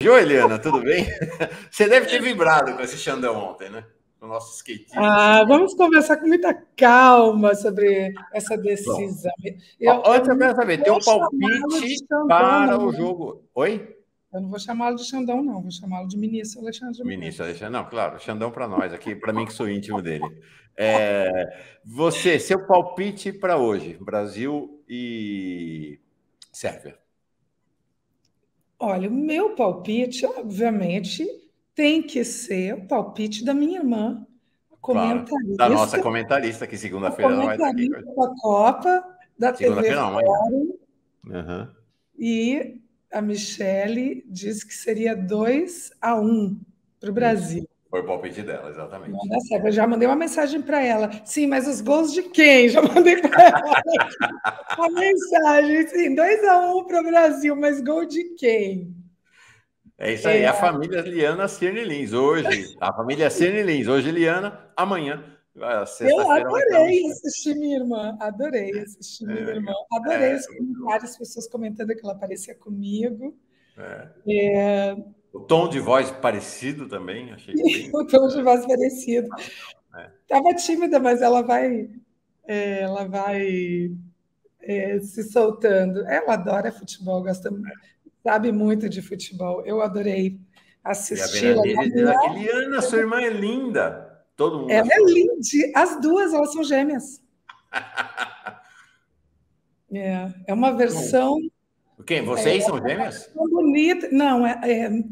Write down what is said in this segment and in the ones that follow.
Oi, Eliana, tudo bem? Você deve ter vibrado com esse Xandão ontem, né? O nosso skatista. Vamos conversar com muita calma sobre essa decisão. Antes eu quero saber, teu palpite para o jogo. Oi? Eu não vou chamá-lo de Xandão, não. Vou chamá-lo de ministro Alexandre de Moraes. Ministro Alexandre, não, claro, Xandão para nós aqui, para mim que sou íntimo dele. Seu palpite para hoje, Brasil e Sérvia. Olha, o meu palpite, obviamente, tem que ser o palpite da minha irmã, comentarista. Claro, da nossa comentarista, que segunda-feira ela vai estar aqui. Da Copa, da TV amanhã. Uhum. E a Michele disse que seria 2-1 para o Brasil. Foi o palpite dela, exatamente. Não dá certo. Eu já mandei uma mensagem para ela. Sim, mas os gols de quem? Já mandei para ela a mensagem. Sim, 2-1 para o Brasil, mas gol de quem? É isso aí, a família Liana Cirne Lins. Hoje, a família Cirne Lins. Hoje, Liana, amanhã. Eu adorei assistir minha irmã. Adorei assistir minha irmã. Adorei os comentários, as pessoas comentando que ela parecia comigo. O tom de voz parecido também, achei bem... O tom de voz parecido. Estava tímida, mas ela vai se soltando. Ela adora futebol, sabe muito de futebol. Eu adorei assistir. Liana, sua irmã é linda. Todo mundo ela é linda. As duas, elas são gêmeas. É uma versão... Quem? Vocês são gêmeas? Bonita. Não,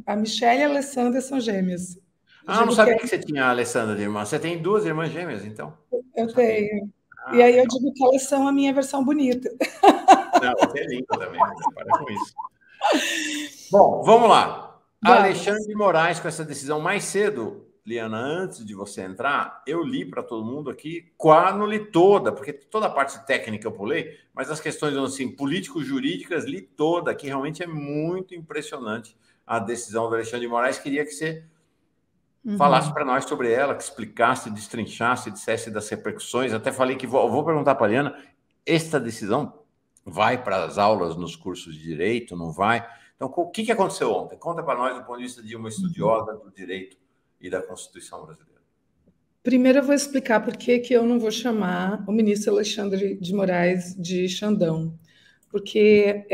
a Michelle e a Alessandra são gêmeas. Não sabia que você tinha a Alessandra de irmã. Você tem 2 irmãs gêmeas, então? Eu tenho. E aí eu digo que elas são a minha versão bonita. Não, você é linda também, para com isso. Bom, vamos lá. Alexandre de Moraes, com essa decisão mais cedo, Liana, antes de você entrar, eu li para todo mundo aqui, não li toda, porque toda a parte técnica eu pulei, mas as questões assim, político-jurídicas li toda, que realmente é muito impressionante a decisão do Alexandre de Moraes. Queria que você falasse para nós sobre ela, que explicasse, destrinchasse, dissesse das repercussões. Até falei que vou perguntar para a Liana, esta decisão vai para as aulas nos cursos de direito, não vai? Então, o que aconteceu ontem? Conta para nós do ponto de vista de uma estudiosa do direito e da Constituição brasileira. Primeiro eu vou explicar por que eu não vou chamar o ministro Alexandre de Moraes de Xandão. Porque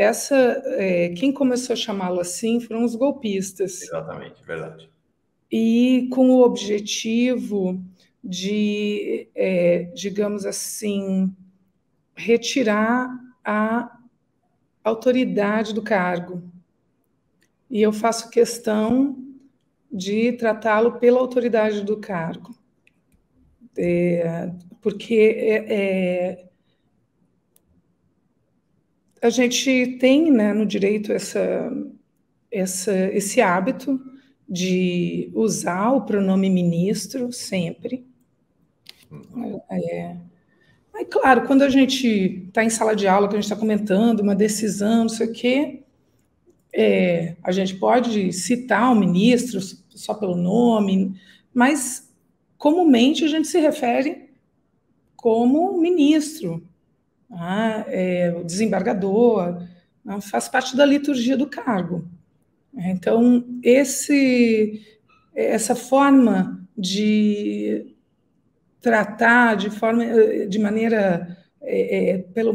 quem começou a chamá-lo assim foram os golpistas. Exatamente, verdade. E com o objetivo de, digamos assim, retirar a autoridade do cargo. E eu faço questão de tratá-lo pela autoridade do cargo. Porque a gente tem, né, no direito esse hábito de usar o pronome ministro sempre. Aí, claro, quando a gente está em sala de aula, que a gente está comentando uma decisão, não sei o quê, a gente pode citar o ministro só pelo nome, mas comumente a gente se refere como ministro, o desembargador, faz parte da liturgia do cargo. Então, essa forma de tratar de maneira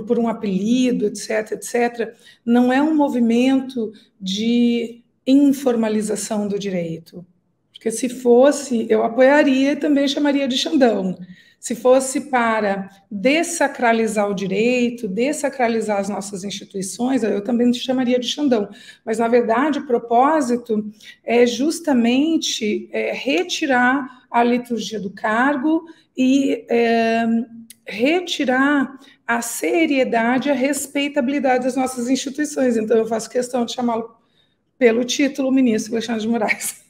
por um apelido, etc., não é um movimento de informalização do direito. Porque se fosse, eu apoiaria e também chamaria de Xandão. Se fosse para dessacralizar o direito, dessacralizar as nossas instituições, eu também chamaria de Xandão. Mas, na verdade, o propósito é justamente retirar a liturgia do cargo e retirar a seriedade e a respeitabilidade das nossas instituições. Então, eu faço questão de chamá-lo pelo título ministro Alexandre de Moraes.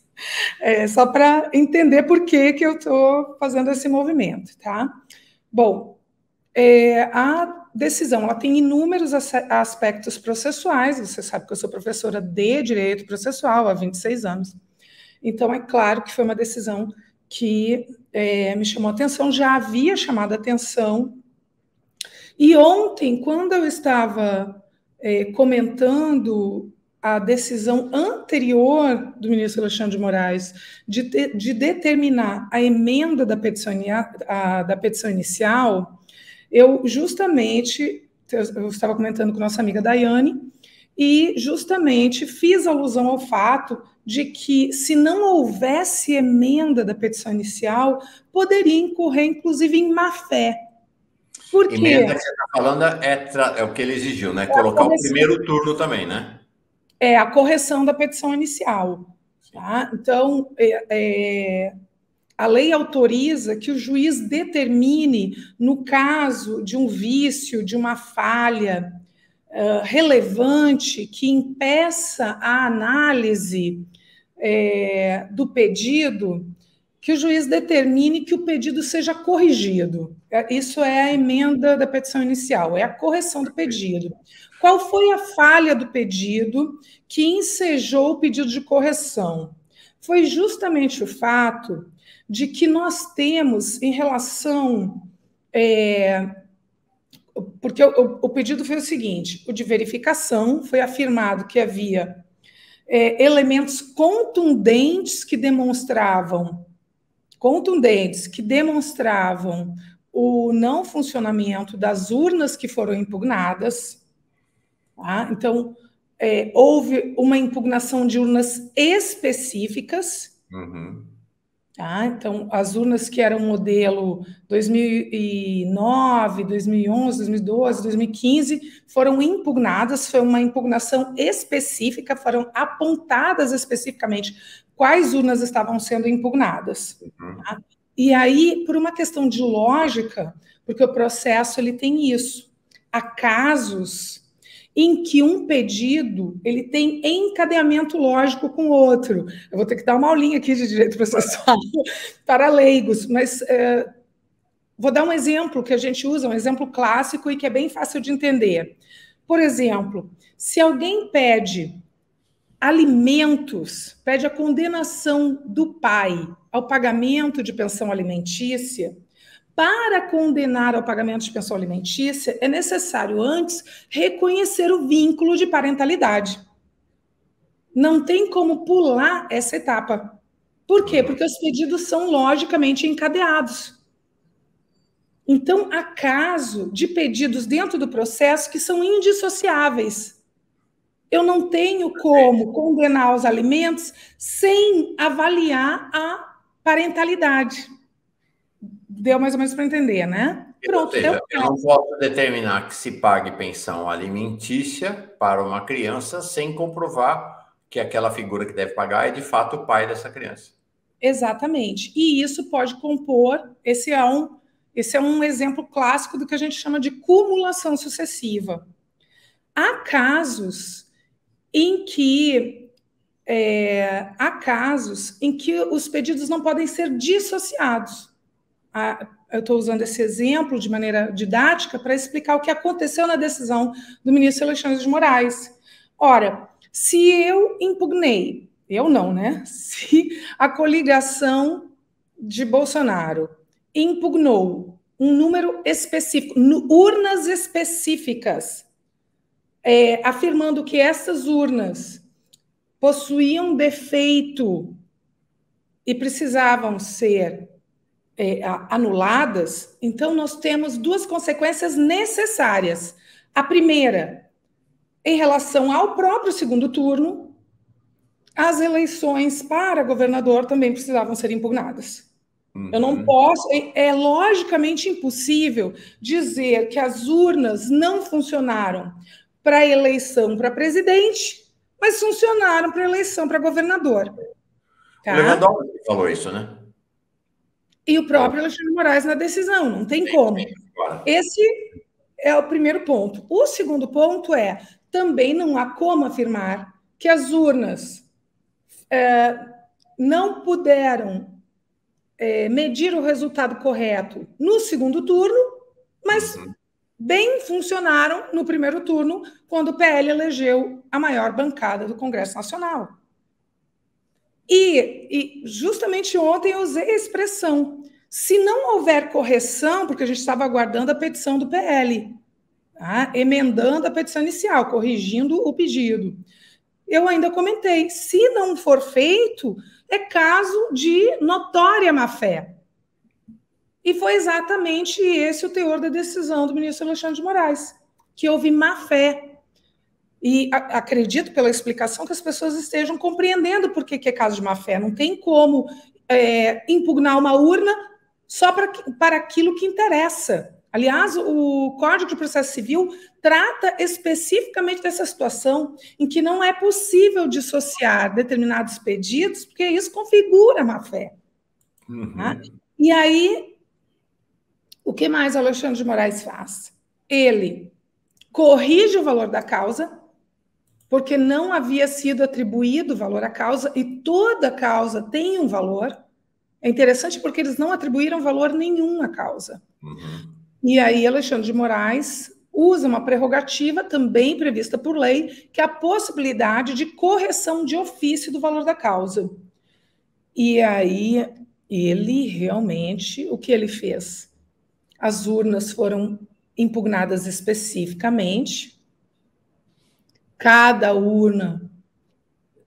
Só para entender por que eu estou fazendo esse movimento, tá? Bom, a decisão ela tem inúmeros aspectos processuais. Você sabe que eu sou professora de direito processual há 26 anos. Então, é claro que foi uma decisão que me chamou a atenção, já havia chamado a atenção. E ontem, quando eu estava comentando a decisão anterior do ministro Alexandre de Moraes de determinar a emenda da petição inicial, eu estava comentando com nossa amiga Daiane, e justamente fiz alusão ao fato de que, se não houvesse emenda da petição inicial, poderia incorrer, inclusive, em má-fé. Por quê? Emenda que você está falando é o que ele exigiu, né? Colocar o primeiro turno também, né? É a correção da petição inicial. Tá? Então, a lei autoriza que o juiz determine, no caso de um vício, de uma falha relevante que impeça a análise do pedido, que o juiz determine que o pedido seja corrigido. Isso é a emenda da petição inicial, é a correção do pedido. Qual foi a falha do pedido que ensejou o pedido de correção? Foi justamente o fato de que nós temos, em relação... porque o pedido foi o seguinte: o de verificação, foi afirmado que havia elementos contundentes que demonstravam o não funcionamento das urnas que foram impugnadas. Tá? Então, houve uma impugnação de urnas específicas. Uhum. Tá? Então, as urnas que eram modelo 2009, 2011, 2012, 2015 foram impugnadas, foi uma impugnação específica, foram apontadas especificamente quais urnas estavam sendo impugnadas. Uhum. Tá? E aí, por uma questão de lógica, porque o processo ele tem isso, há casos em que um pedido ele tem encadeamento lógico com o outro. Eu vou ter que dar uma aulinha aqui de direito processual para leigos, mas vou dar um exemplo que a gente usa, um exemplo clássico e que é bem fácil de entender. Por exemplo, se alguém pede alimentos, pede a condenação do pai ao pagamento de pensão alimentícia, para condenar ao pagamento de pensão alimentícia, é necessário antes reconhecer o vínculo de parentalidade. Não tem como pular essa etapa. Por quê? Porque os pedidos são logicamente encadeados. Então, há caso de pedidos dentro do processo que são indissociáveis. Eu não tenho como condenar os alimentos sem avaliar a parentalidade. Deu mais ou menos para entender, né? Pronto. Ou seja, eu não posso determinar que se pague pensão alimentícia para uma criança sem comprovar que aquela figura que deve pagar é de fato o pai dessa criança. Exatamente. E isso pode compor, esse é um exemplo clássico do que a gente chama de cumulação sucessiva. Há casos em que os pedidos não podem ser dissociados. Eu estou usando esse exemplo de maneira didática para explicar o que aconteceu na decisão do ministro Alexandre de Moraes. Ora, se eu impugnei, eu não, né? Se a coligação de Bolsonaro impugnou um número específico, urnas específicas, afirmando que essas urnas possuíam defeito e precisavam ser anuladas, então nós temos duas consequências necessárias. A primeira, em relação ao próprio segundo turno, as eleições para governador também precisavam ser impugnadas. Uhum. Eu não posso, é logicamente impossível dizer que as urnas não funcionaram para a eleição para presidente, mas funcionaram para a eleição para governador. Tá? O Lewandowski falou isso, né? E o próprio Alexandre de Moraes na decisão, não tem como. Esse é o primeiro ponto. O segundo ponto também não há como afirmar que as urnas não puderam medir o resultado correto no segundo turno, mas bem funcionaram no primeiro turno, quando o PL elegeu a maior bancada do Congresso Nacional. E justamente ontem eu usei a expressão: se não houver correção, porque a gente estava aguardando a petição do PL, tá? Emendando a petição inicial, corrigindo o pedido. eu ainda comentei, se não for feito, é caso de notória má-fé. E foi exatamente esse o teor da decisão do ministro Alexandre de Moraes, que houve má-fé. E acredito, pela explicação, que as pessoas estejam compreendendo por que é caso de má-fé. Não tem como impugnar uma urna só para aquilo que interessa. Aliás, o Código de Processo Civil trata especificamente dessa situação em que não é possível dissociar determinados pedidos, porque isso configura má-fé. Tá? E aí, o que mais o Alexandre de Moraes faz? Ele corrige o valor da causa, porque não havia sido atribuído valor à causa, e toda causa tem um valor. É interessante porque eles não atribuíram valor nenhum à causa. E aí Alexandre de Moraes usa uma prerrogativa também prevista por lei, que é a possibilidade de correção de ofício do valor da causa. E aí ele realmente, o que ele fez? As urnas foram impugnadas especificamente. Cada urna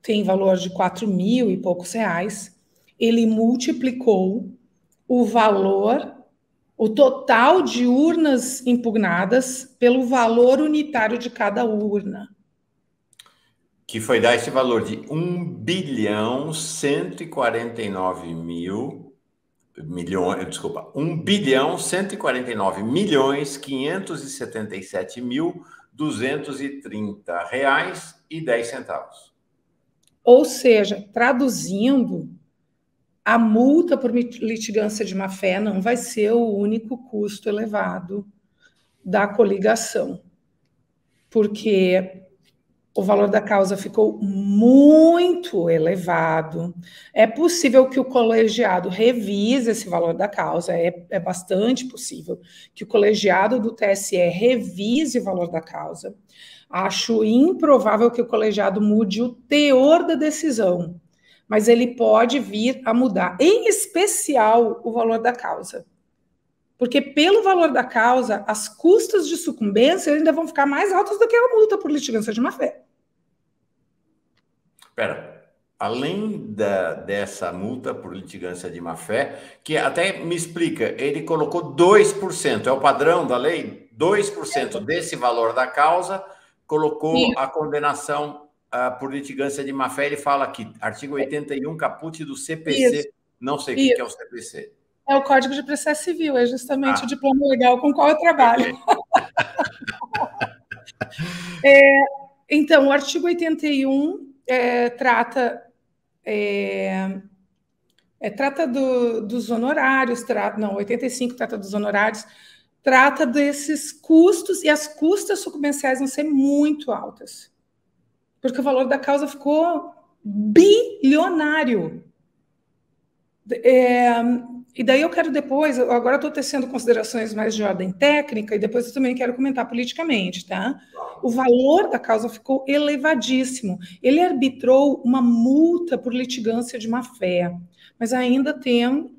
tem valor de 4.000 e poucos reais. Ele multiplicou o valor, o total de urnas impugnadas pelo valor unitário de cada urna. Que foi dar esse valor de 1.149.577.230,10. Ou seja, traduzindo, a multa por litigância de má-fé não vai ser o único custo elevado da coligação, porque o valor da causa ficou muito elevado. É possível que o colegiado revise esse valor da causa, é bastante possível que o colegiado do TSE revise o valor da causa. Acho improvável que o colegiado mude o teor da decisão, mas ele pode vir a mudar, em especial, o valor da causa. Porque pelo valor da causa, as custas de sucumbência ainda vão ficar mais altas do que a multa por litigância de má-fé. Espera, além dessa multa por litigância de má-fé, que até me explica, ele colocou 2%, é o padrão da lei? 2% desse valor da causa colocou a condenação por litigância de má-fé. Ele fala aqui, artigo 81, caput do CPC. Isso. Não sei o que é o CPC. É o Código de Processo Civil, é justamente o diploma legal com o qual eu trabalho. Então, o artigo 81 trata dos honorários, 85 trata dos honorários, trata desses custos, e as custas sucumbenciais vão ser muito altas, porque o valor da causa ficou bilionário. E daí eu quero depois, agora estou tecendo considerações mais de ordem técnica, e depois eu também quero comentar politicamente, tá? O valor da causa ficou elevadíssimo. Ele arbitrou uma multa por litigância de má-fé, mas ainda tem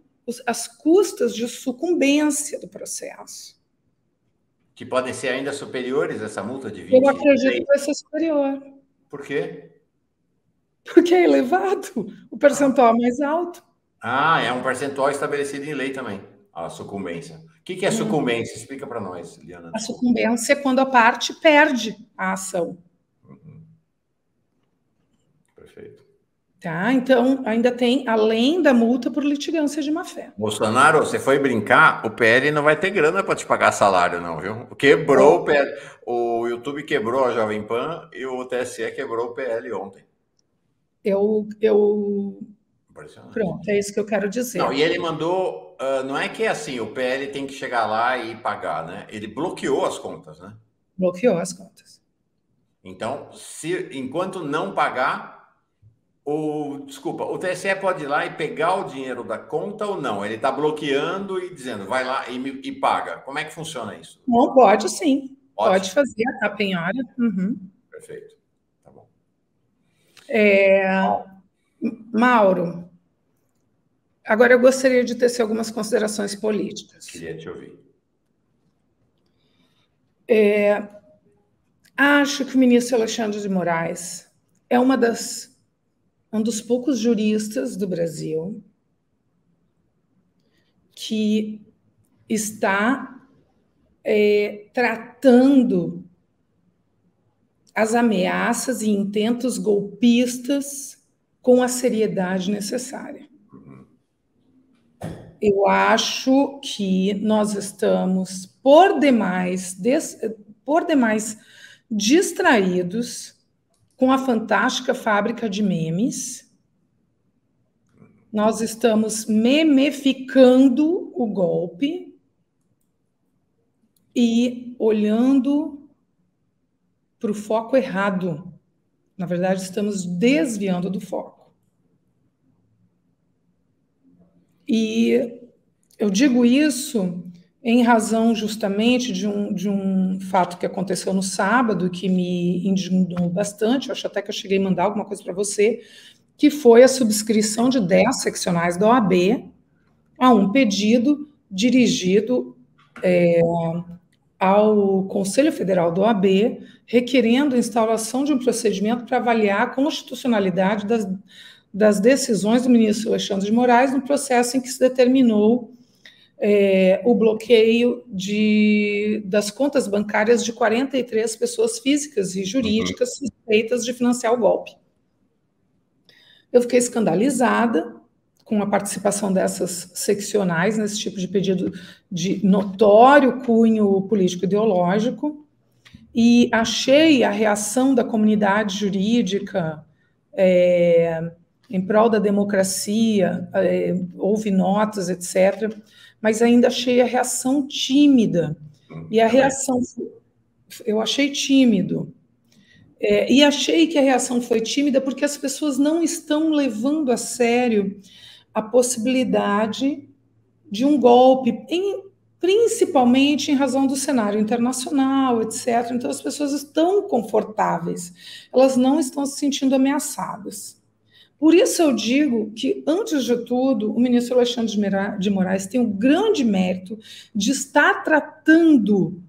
as custas de sucumbência do processo. Que podem ser ainda superiores a essa multa de 20? Eu acredito que vai ser superior. Por quê? Porque é elevado, o percentual é mais alto. É um percentual estabelecido em lei também, a sucumbência. O que é sucumbência? Explica para nós, Liana. A sucumbência é quando a parte perde a ação. Perfeito. Tá? Então, ainda tem, além da multa por litigância de má-fé. Bolsonaro, você foi brincar, o PL não vai ter grana para te pagar salário, não, viu? Quebrou o PL. O YouTube quebrou a Jovem Pan e o TSE quebrou o PL ontem. Pronto, é isso que eu quero dizer. Não, e ele mandou, não é que é assim, o PL tem que chegar lá e pagar, né? Ele bloqueou as contas, né? Bloqueou as contas. Então, enquanto não pagar, o TSE pode ir lá e pegar o dinheiro da conta ou não? Ele está bloqueando e dizendo, vai lá e paga. Como é que funciona isso? Não, pode sim. Pode fazer a penhora. Perfeito. Tá bom. Mauro, agora eu gostaria de tecer algumas considerações políticas. Queria te ouvir. Acho que o ministro Alexandre de Moraes é um dos poucos juristas do Brasil que está tratando as ameaças e intentos golpistas com a seriedade necessária. Eu acho que nós estamos, por demais distraídos com a fantástica fábrica de memes. Nós estamos memificando o golpe e olhando para o foco errado. Na verdade, estamos desviando do foco. E eu digo isso em razão justamente de um fato que aconteceu no sábado, que me indignou bastante. Eu acho até que eu cheguei a mandar alguma coisa para você, que foi a subscrição de 10 seccionais da OAB a um pedido dirigido ao Conselho Federal da OAB, requerendo a instauração de um procedimento para avaliar a constitucionalidade das decisões do ministro Alexandre de Moraes no processo em que se determinou o bloqueio das contas bancárias de 43 pessoas físicas e jurídicas suspeitas de financiar o golpe. Eu fiquei escandalizada com a participação dessas seccionais nesse tipo de pedido de notório cunho político-ideológico e achei a reação da comunidade jurídica em prol da democracia, houve notas, etc., mas ainda achei a reação tímida. E a reação, eu achei tímido. E achei que a reação foi tímida porque as pessoas não estão levando a sério a possibilidade de um golpe, principalmente em razão do cenário internacional, etc. Então, as pessoas estão confortáveis, elas não estão se sentindo ameaçadas. Por isso eu digo que, antes de tudo, o ministro Alexandre de Moraes tem o grande mérito de estar tratando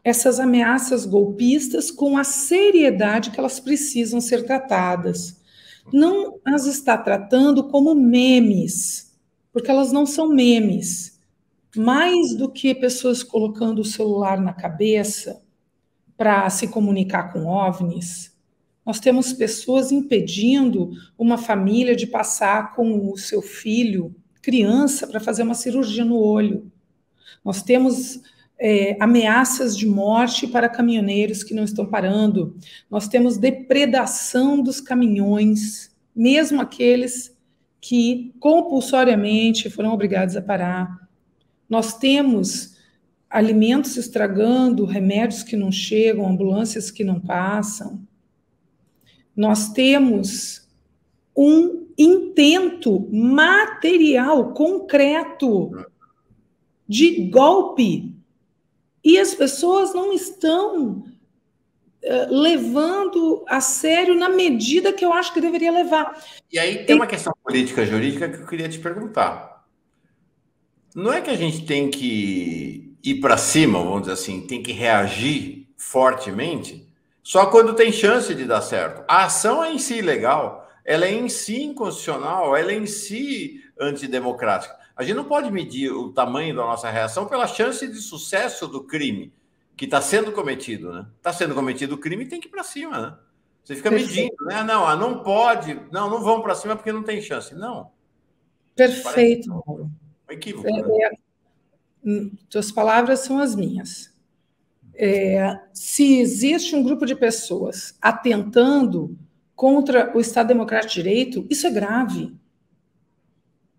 essas ameaças golpistas com a seriedade que elas precisam ser tratadas. Não as está tratando como memes, porque elas não são memes. Mais do que pessoas colocando o celular na cabeça para se comunicar com OVNIs, nós temos pessoas impedindo uma família de passar com o seu filho, criança, para fazer uma cirurgia no olho. Nós temos ameaças de morte para caminhoneiros que não estão parando. Nós temos depredação dos caminhões, mesmo aqueles que compulsoriamente foram obrigados a parar. Nós temos alimentos estragando, remédios que não chegam, ambulâncias que não passam. Nós temos um intento material, concreto, de golpe, e as pessoas não estão levando a sério na medida que eu acho que deveria levar. E aí tem uma questão política jurídica que eu queria te perguntar. Não é que a gente tem que ir para cima, vamos dizer assim, tem que reagir fortemente só quando tem chance de dar certo. A ação é em si ilegal, ela é em si inconstitucional, ela é em si antidemocrática. A gente não pode medir o tamanho da nossa reação pela chance de sucesso do crime que está sendo cometido, né? Está sendo cometido o crime, tem que ir para cima, né? Você fica medindo, né? Não pode, não vão para cima porque não tem chance. Não. Perfeito, Mauro. Um equívoco, né? Suas palavras são as minhas. Se existe um grupo de pessoas atentando contra o Estado Democrático de Direito, isso é grave.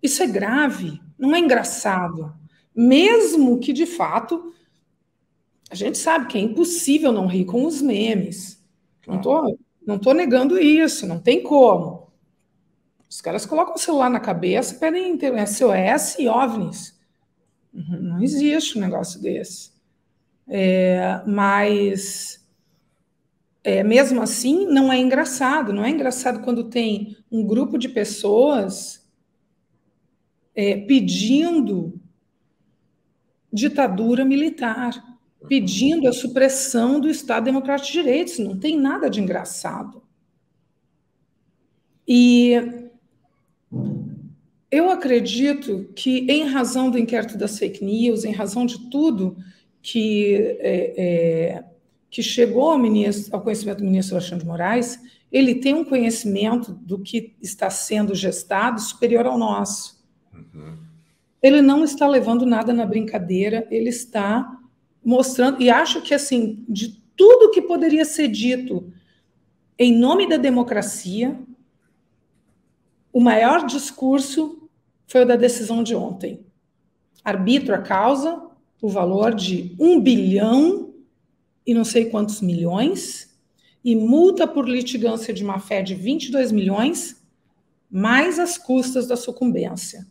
Isso é grave, não é engraçado. Mesmo que, de fato, a gente sabe que é impossível não rir com os memes. Claro. Não estou negando isso, não tem como. Os caras colocam o celular na cabeça e pedem SOS e OVNIs. Não existe um negócio desse. Mas, mesmo assim, não é engraçado. Não é engraçado quando tem um grupo de pessoas pedindo ditadura militar, pedindo a supressão do Estado Democrático de Direito. Isso não tem nada de engraçado. E eu acredito que, em razão do inquérito das fake news, em razão de tudo que chegou ao conhecimento do ministro Alexandre de Moraes, ele tem um conhecimento do que está sendo gestado superior ao nosso. Ele não está levando nada na brincadeira, ele está mostrando, e acho que, assim, de tudo que poderia ser dito em nome da democracia, o maior discurso foi o da decisão de ontem. Arbítrio a causa, o valor de 1 bilhão e não sei quantos milhões, e multa por litigância de má-fé de 22 milhões, mais as custas da sucumbência.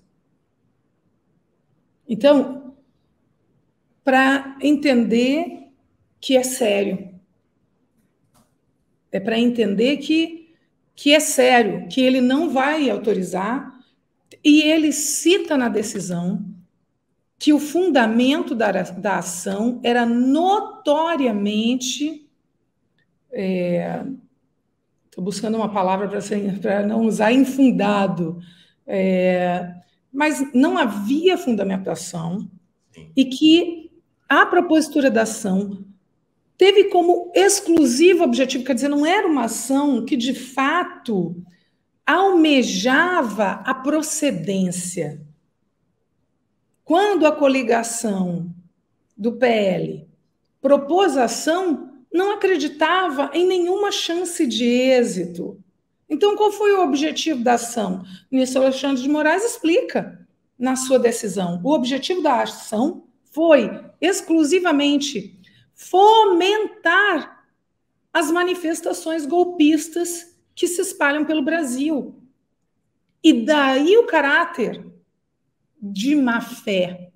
Então, para entender que é sério, é para entender que é sério, que ele não vai autorizar, e ele cita na decisão que o fundamento da ação era notoriamente... Estou buscando uma palavra para não usar infundado, mas não havia fundamentação. Sim. E que a propositura da ação teve como exclusivo objetivo, quer dizer, não era uma ação que, de fato, almejava a procedência. Quando a coligação do PL propôs a ação, não acreditava em nenhuma chance de êxito. Então, qual foi o objetivo da ação? O ministro Alexandre de Moraes explica na sua decisão. O objetivo da ação foi exclusivamente fomentar as manifestações golpistas que se espalham pelo Brasil. E daí o caráter de má-fé.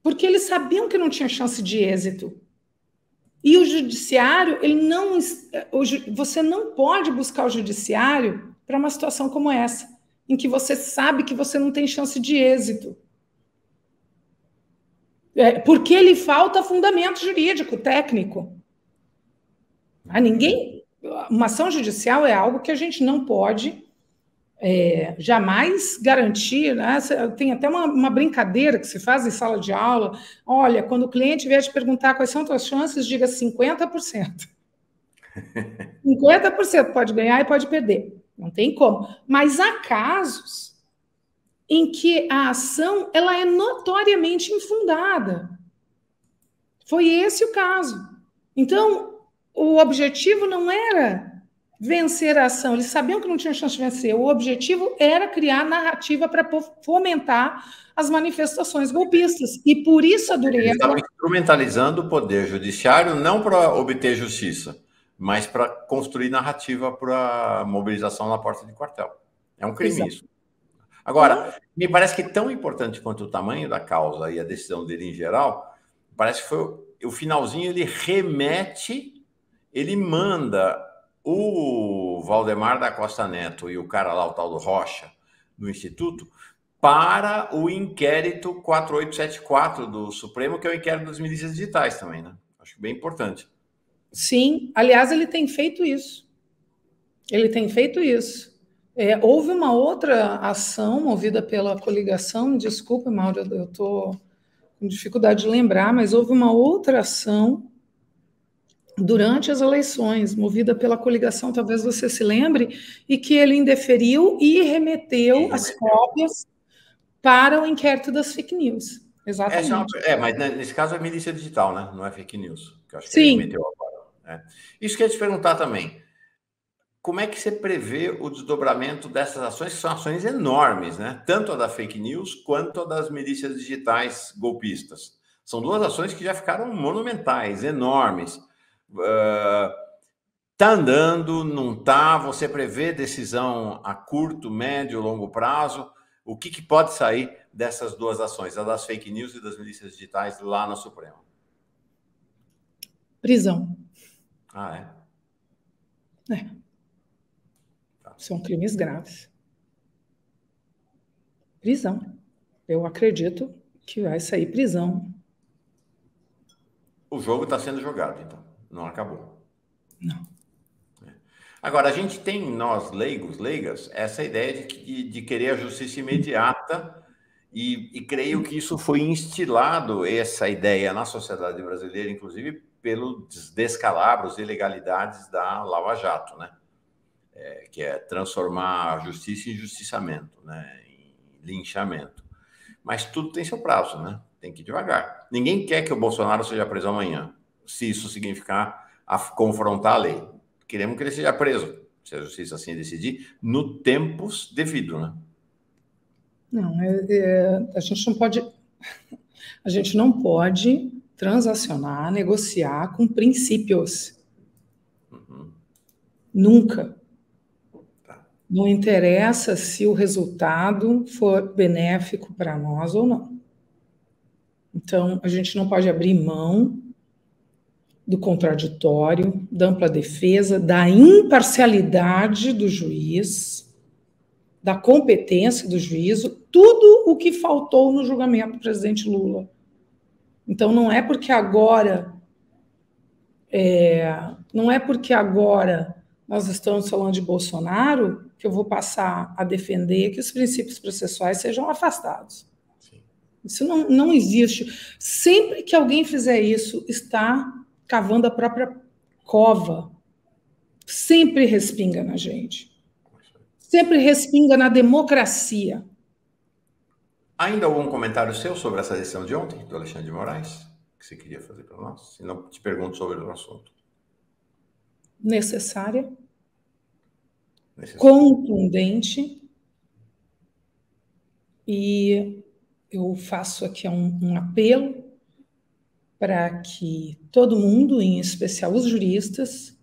Porque eles sabiam que não tinha chance de êxito. E o judiciário, você não pode buscar o judiciário para uma situação como essa, em que você sabe que você não tem chance de êxito. Porque lhe falta fundamento jurídico, técnico. Uma ação judicial é algo que a gente não pode jamais garantir, né? Tem até uma brincadeira que se faz em sala de aula. Olha, quando o cliente vier te perguntar quais são as tuas chances, diga 50%. 50% pode ganhar e pode perder. Não tem como. Mas há casos em que a ação ela é notoriamente infundada. Foi esse o caso. Então, o objetivo não era vencer a ação. Eles sabiam que não tinha chance de vencer. O objetivo era criar narrativa para fomentar as manifestações golpistas. E por isso a dureza... Eles estavam instrumentalizando o poder judiciário não para obter justiça, mas para construir narrativa para mobilização na porta de quartel. É um crime. Exato. Isso. Agora, me parece que tão importante quanto o tamanho da causa e a decisão dele em geral, parece que foi o finalzinho, ele manda o Valdemar da Costa Neto e o cara lá, o tal do Rocha, do Instituto, para o inquérito 4874 do Supremo, que é o inquérito das milícias digitais também, né? Acho bem importante. Sim, aliás, ele tem feito isso. Houve uma outra ação movida pela coligação, desculpa, Mauro, eu estou com dificuldade de lembrar, mas houve uma outra ação durante as eleições, movida pela coligação, talvez você se lembre, e que ele indeferiu e remeteu as cópias para o inquérito das fake news. Exatamente. Mas nesse caso é milícia digital, né? Não é fake news. Que eu acho que sim. Ele remeteu agora. Né? Isso que eu ia te perguntar também. Como é que você prevê o desdobramento dessas ações, que são ações enormes, né? Tanto a da fake news quanto a das milícias digitais golpistas. São duas ações que já ficaram monumentais, enormes. Tá andando, não tá? Você prevê decisão a curto, médio, longo prazo? O que pode sair dessas duas ações, a das fake news e das milícias digitais lá na Suprema? Prisão. Ah, é? São crimes graves. Prisão. Eu acredito que vai sair prisão. O jogo está sendo jogado, então. Não acabou. Não. Agora, a gente tem, nós leigas, essa ideia de querer a justiça imediata, e creio que isso foi instilado, essa ideia, na sociedade brasileira, inclusive pelos descalabros e ilegalidades da Lava Jato, né? Que é transformar a justiça em justiçamento, né? Em linchamento. Mas tudo tem seu prazo, né? Tem que ir devagar. Ninguém quer que o Bolsonaro seja preso amanhã, se isso significar confrontar a lei. Queremos que ele seja preso, se a justiça assim decidir, no tempos devido, né? Não, a gente não pode transacionar, negociar com princípios. Nunca. Não interessa se o resultado for benéfico para nós ou não. Então, a gente não pode abrir mão do contraditório, da ampla defesa, da imparcialidade do juiz, da competência do juízo, tudo o que faltou no julgamento do presidente Lula. Então, não é porque agora nós estamos falando de Bolsonaro que eu vou passar a defender que os princípios processuais sejam afastados. Sim. Isso não existe. Sempre que alguém fizer isso, está cavando a própria cova. Sempre respinga na gente. Sempre respinga na democracia. Ainda algum comentário seu sobre essa decisão de ontem, do Alexandre de Moraes, que você queria fazer para nós? Se não, te pergunto sobre o assunto. Necessária. Contundente, e eu faço aqui um apelo para que todo mundo, em especial os juristas,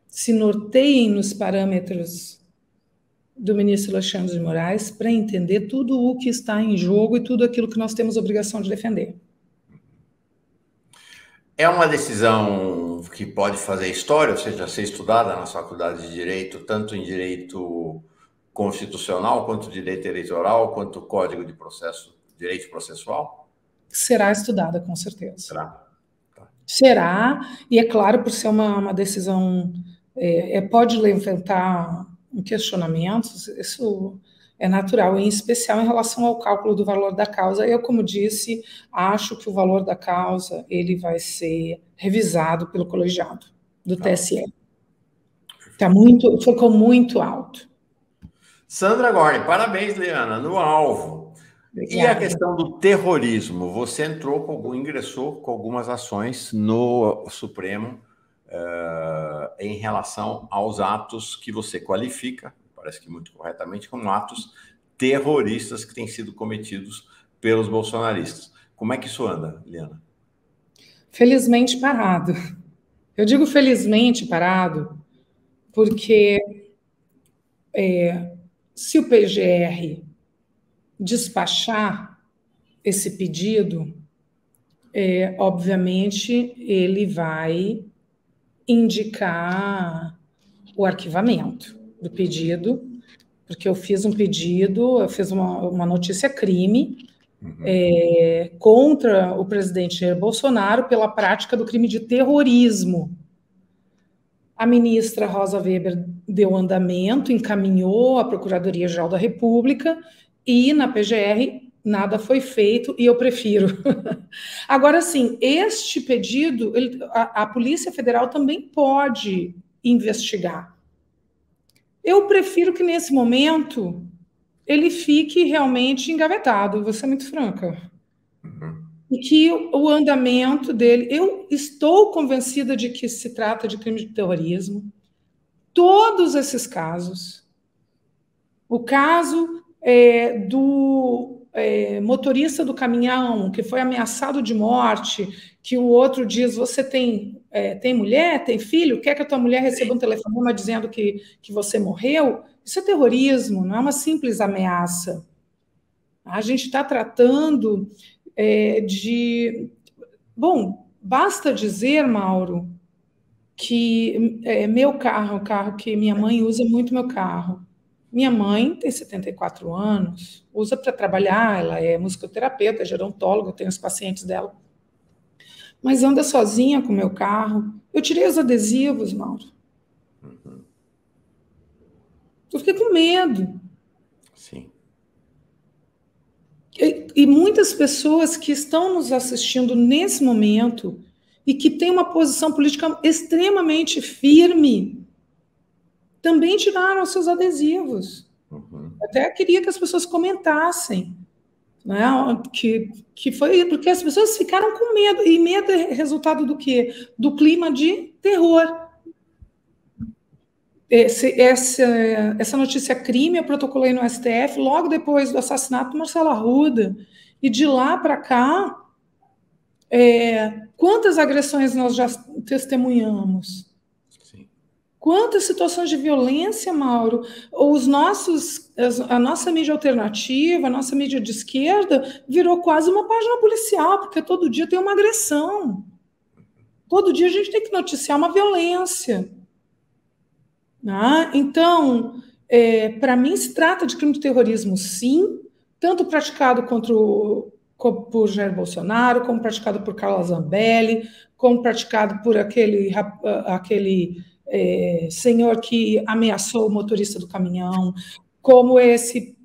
se norteiem nos parâmetros do ministro Alexandre de Moraes para entender tudo o que está em jogo e tudo aquilo que nós temos obrigação de defender. É uma decisão que pode fazer história, ou seja, ser estudada nas faculdades de Direito, tanto em Direito Constitucional, quanto Direito Eleitoral, quanto Código de Processo, Direito Processual? Será estudada, com certeza. Será? Tá. Será, e é claro, por ser uma decisão, pode levantar questionamentos, isso é natural, em especial em relação ao cálculo do valor da causa. Eu, como disse, acho que o valor da causa ele vai ser revisado pelo colegiado do TSE. Ficou muito alto. Sandra Gorni, parabéns, Liana, no alvo. Obrigada. E a questão do terrorismo? Você ingressou com algumas ações no Supremo em relação aos atos que você qualifica, parece que muito corretamente, como atos terroristas que têm sido cometidos pelos bolsonaristas. Como é que isso anda, Liana? Felizmente parado. Eu digo felizmente parado porque se o PGR despachar esse pedido, obviamente ele vai indicar o arquivamento do pedido, porque eu fiz um pedido, eu fiz uma notícia-crime contra o presidente Jair Bolsonaro pela prática do crime de terrorismo. A ministra Rosa Weber deu andamento, encaminhou à Procuradoria-Geral da República e na PGR nada foi feito e eu prefiro. Agora, sim, este pedido, a Polícia Federal também pode investigar. Eu prefiro que, nesse momento, ele fique realmente engavetado, vou ser muito franca. E que o andamento dele... Eu estou convencida de que se trata de crime de terrorismo. Todos esses casos. O caso do motorista do caminhão, que foi ameaçado de morte, que o outro diz, você tem mulher, tem filho, quer que a tua mulher receba um telefonema dizendo que você morreu? Isso é terrorismo, não é uma simples ameaça. A gente está tratando Bom, basta dizer, Mauro, que meu carro, o carro que minha mãe usa muito meu carro. Minha mãe tem 74 anos, usa para trabalhar, ela é musicoterapeuta, gerontóloga, tem os pacientes dela. mas anda sozinha com o meu carro. Eu tirei os adesivos, Mauro. Eu fiquei com medo. Sim. E muitas pessoas que estão nos assistindo nesse momento e que têm uma posição política extremamente firme também tiraram seus adesivos. Até queria que as pessoas comentassem, né? Que foi porque as pessoas ficaram com medo, e medo é resultado do quê? Do clima de terror. Essa notícia crime eu protocolei no STF logo depois do assassinato do Marcelo Arruda, e de lá para cá, quantas agressões nós já testemunhamos? Sim. Quantas situações de violência, Mauro? A nossa mídia alternativa, a nossa mídia de esquerda virou quase uma página policial, porque todo dia tem uma agressão. Todo dia a gente tem que noticiar uma violência. Então, para mim, se trata de crime de terrorismo, sim, tanto praticado por Jair Bolsonaro, como praticado por Carla Zambelli, como praticado por aquele senhor que ameaçou o motorista do caminhão, como esse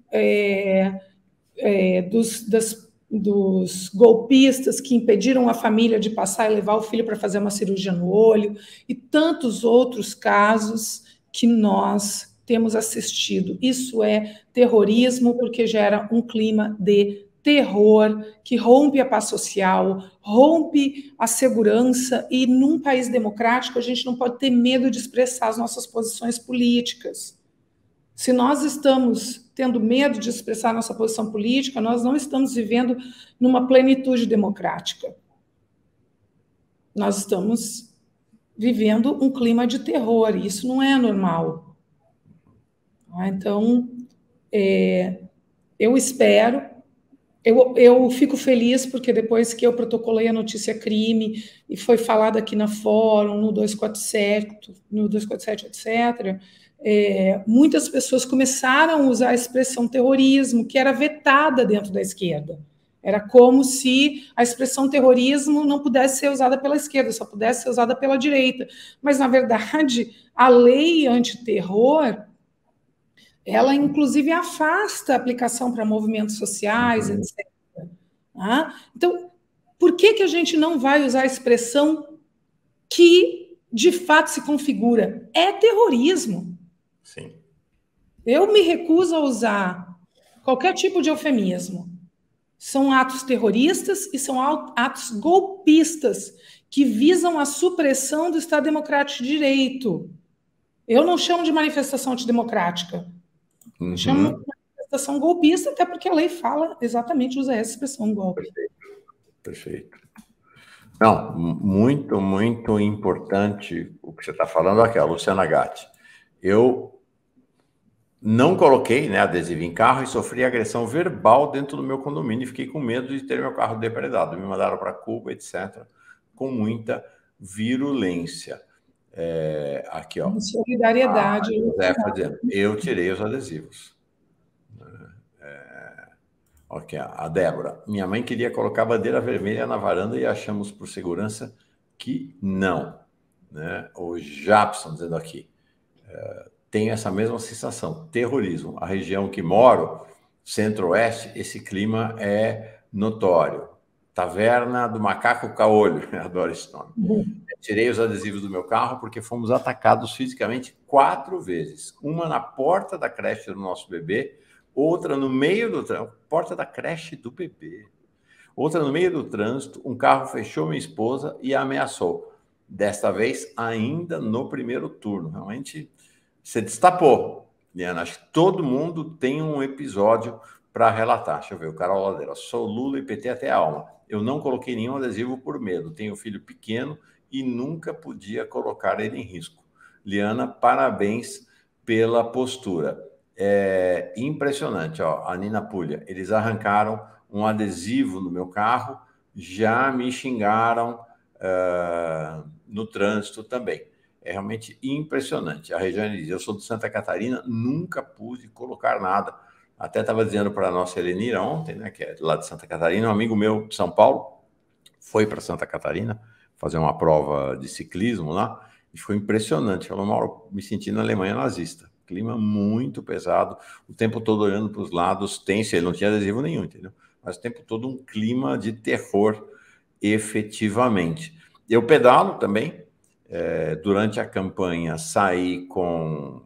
dos golpistas que impediram a família de passar e levar o filho para fazer uma cirurgia no olho, e tantos outros casos que nós temos assistido. Isso é terrorismo, porque gera um clima de terror que rompe a paz social, rompe a segurança, e num país democrático a gente não pode ter medo de expressar as nossas posições políticas. Se nós estamos tendo medo de expressar nossa posição política, nós não estamos vivendo numa plenitude democrática. Nós estamos vivendo um clima de terror, e isso não é normal. Então, eu espero, eu fico feliz porque depois que eu protocolei a notícia crime e foi falado aqui na Fórum, no 247, etc., muitas pessoas começaram a usar a expressão terrorismo, que era vetada dentro da esquerda. Era como se a expressão terrorismo não pudesse ser usada pela esquerda, só pudesse ser usada pela direita. Mas, na verdade, a lei antiterror, ela, inclusive, afasta a aplicação para movimentos sociais, etc. Então, por que a gente não vai usar a expressão que, de fato, se configura? É terrorismo. Sim. Eu me recuso a usar qualquer tipo de eufemismo. São atos terroristas e são atos golpistas que visam a supressão do Estado Democrático de Direito. Eu não chamo de manifestação antidemocrática. Chamo de manifestação golpista, até porque a lei fala exatamente, usa essa expressão, golpe. Perfeito. Não, muito, muito importante o que você está falando aqui, a Luciana Gatti. Eu não coloquei, né, adesivo em carro e sofri agressão verbal dentro do meu condomínio e fiquei com medo de ter meu carro depredado. Me mandaram para Cuba, etc., com muita virulência. Aqui, ó. Solidariedade. José dizendo, eu tirei os adesivos. Ok, a Débora. Minha mãe queria colocar bandeira vermelha na varanda e achamos por segurança que não. Né? O Japson dizendo aqui. Tenho essa mesma sensação. Terrorismo. A região que moro, centro-oeste, esse clima é notório. Taverna do Macaco Caolho. Adoro esse nome. Tirei os adesivos do meu carro porque fomos atacados fisicamente 4 vezes. Uma na porta da creche do nosso bebê, outra no meio do trânsito, porta da creche do bebê. Outra no meio do trânsito, um carro fechou minha esposa e a ameaçou. Desta vez, ainda no primeiro turno. Realmente, você destapou, Liana. Acho que todo mundo tem um episódio para relatar. Deixa eu ver, o Carol Ladeira. Sou Lula e PT até a alma. Eu não coloquei nenhum adesivo por medo. Tenho filho pequeno e nunca podia colocar ele em risco. Liana, parabéns pela postura. É impressionante, ó, a Nina Pulha. Eles arrancaram um adesivo no meu carro, já me xingaram no trânsito também. É realmente impressionante. A Regiane diz, eu sou de Santa Catarina, nunca pude colocar nada. Até estava dizendo para a nossa Helenira ontem, né, que é lá de Santa Catarina, um amigo meu de São Paulo, foi para Santa Catarina fazer uma prova de ciclismo lá, e foi impressionante. Falou, Mauro, me senti na Alemanha nazista. Clima muito pesado, o tempo todo olhando para os lados, tenso, ele não tinha adesivo nenhum, entendeu? Mas o tempo todo um clima de terror, efetivamente. Eu pedalo também, durante a campanha saí com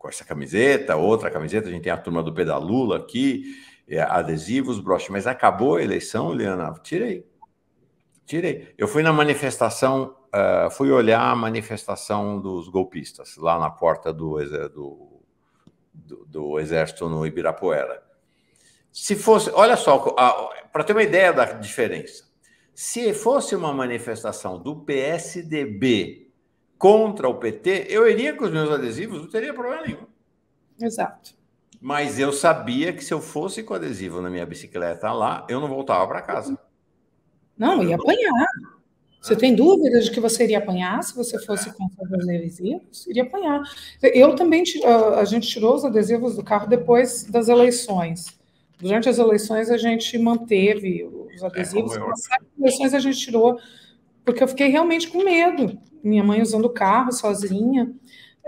essa camiseta, outra camiseta, a gente tem a turma do Pedalula aqui, adesivos, broche, mas acabou a eleição, Liana, tirei. Eu fui na manifestação, fui olhar a manifestação dos golpistas, lá na porta do Exército no Ibirapuera. Se fosse, olha só, para ter uma ideia da diferença, se fosse uma manifestação do PSDB contra o PT, eu iria com os meus adesivos, não teria problema nenhum. Exato. Mas eu sabia que se eu fosse com adesivo na minha bicicleta lá, eu não voltava para casa. Não, ia apanhar. Você tem dúvida de que você iria apanhar se você fosse com os adesivos? Iria apanhar. Eu também, a gente tirou os adesivos do carro depois das eleições. Durante as eleições a gente manteve os adesivos. Nas eleições a gente tirou, porque eu fiquei realmente com medo. Minha mãe usando o carro sozinha.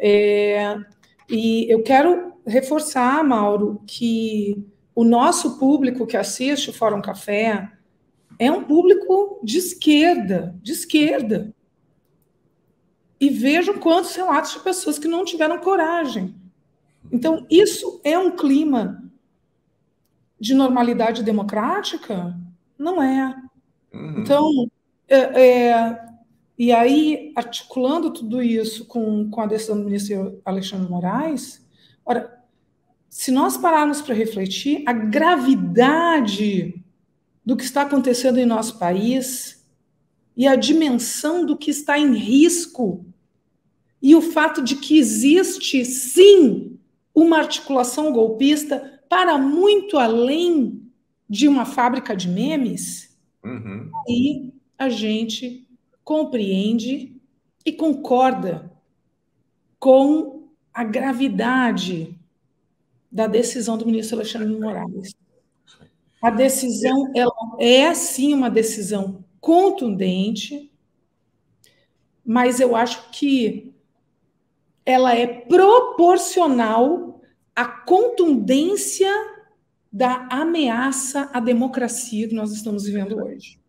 E eu quero reforçar, Mauro, que o nosso público que assiste o Fórum Café é um público de esquerda. E vejam quantos relatos de pessoas que não tiveram coragem. Então, isso é um clima de normalidade democrática? Não é. Então, e aí, articulando tudo isso com a decisão do ministro Alexandre de Moraes, ora, se nós pararmos para refletir, a gravidade do que está acontecendo em nosso país e a dimensão do que está em risco e o fato de que existe, sim, uma articulação golpista para muito além de uma fábrica de memes, e a gente compreende e concorda com a gravidade da decisão do ministro Alexandre de Moraes. A decisão, ela é, sim, uma decisão contundente, mas eu acho que ela é proporcional à contundência da ameaça à democracia que nós estamos vivendo hoje.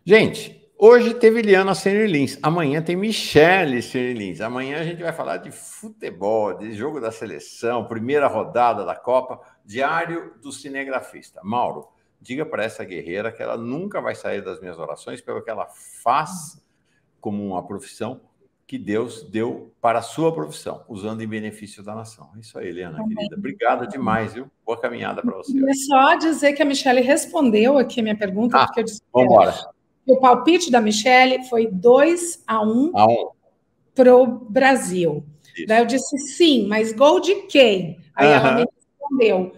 Gente, hoje teve Liana Senner-Lins, amanhã tem Michele Senner-Lins, amanhã a gente vai falar de futebol, de jogo da seleção, primeira rodada da Copa, Diário do Cinegrafista. Mauro, diga para essa guerreira que ela nunca vai sair das minhas orações pelo que ela faz como uma profissão que Deus deu para a sua profissão, usando em benefício da nação. É isso aí, Liana, querida. Obrigado demais, viu? Boa caminhada para você. É só dizer que a Michele respondeu aqui a minha pergunta, porque eu disse que o palpite da Michele foi 2-1 para o Brasil. Isso. Daí eu disse sim, mas gol de quem? Aí ela me respondeu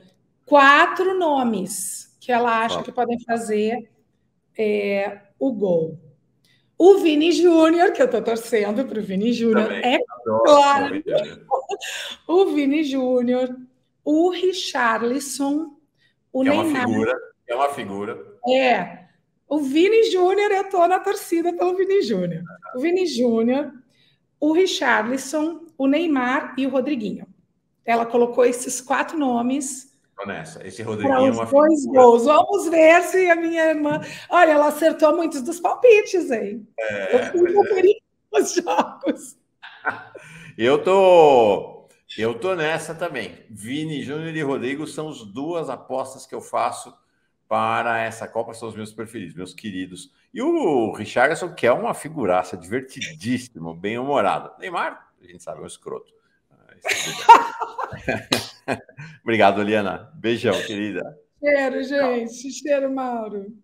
4 nomes que ela acha que podem fazer o gol. O Vini Júnior, que eu estou torcendo para o Vini Júnior, claro. O Vini Júnior, o Richarlison, o Neymar. É uma figura. O Vini Júnior, eu estou na torcida pelo Vini Júnior. O Vini Júnior, o Richarlison, o Neymar e o Rodriguinho. Ela colocou esses 4 nomes. Nessa. Esse Rodriguinho é uma figura. 2 gols. Vamos ver se a minha irmã... Olha, ela acertou muitos dos palpites, hein? Eu fui conferir os jogos. Eu tô nessa também. Vini Júnior e Rodrigo são as 2 apostas que eu faço para essa Copa, são os meus preferidos, meus queridos. E o Richarlison, que é uma figuraça, divertidíssimo, bem-humorado. Neymar, a gente sabe, é um escroto. Obrigado, Liana. Beijão, querida. Cheiro, gente. Cheiro, Mauro.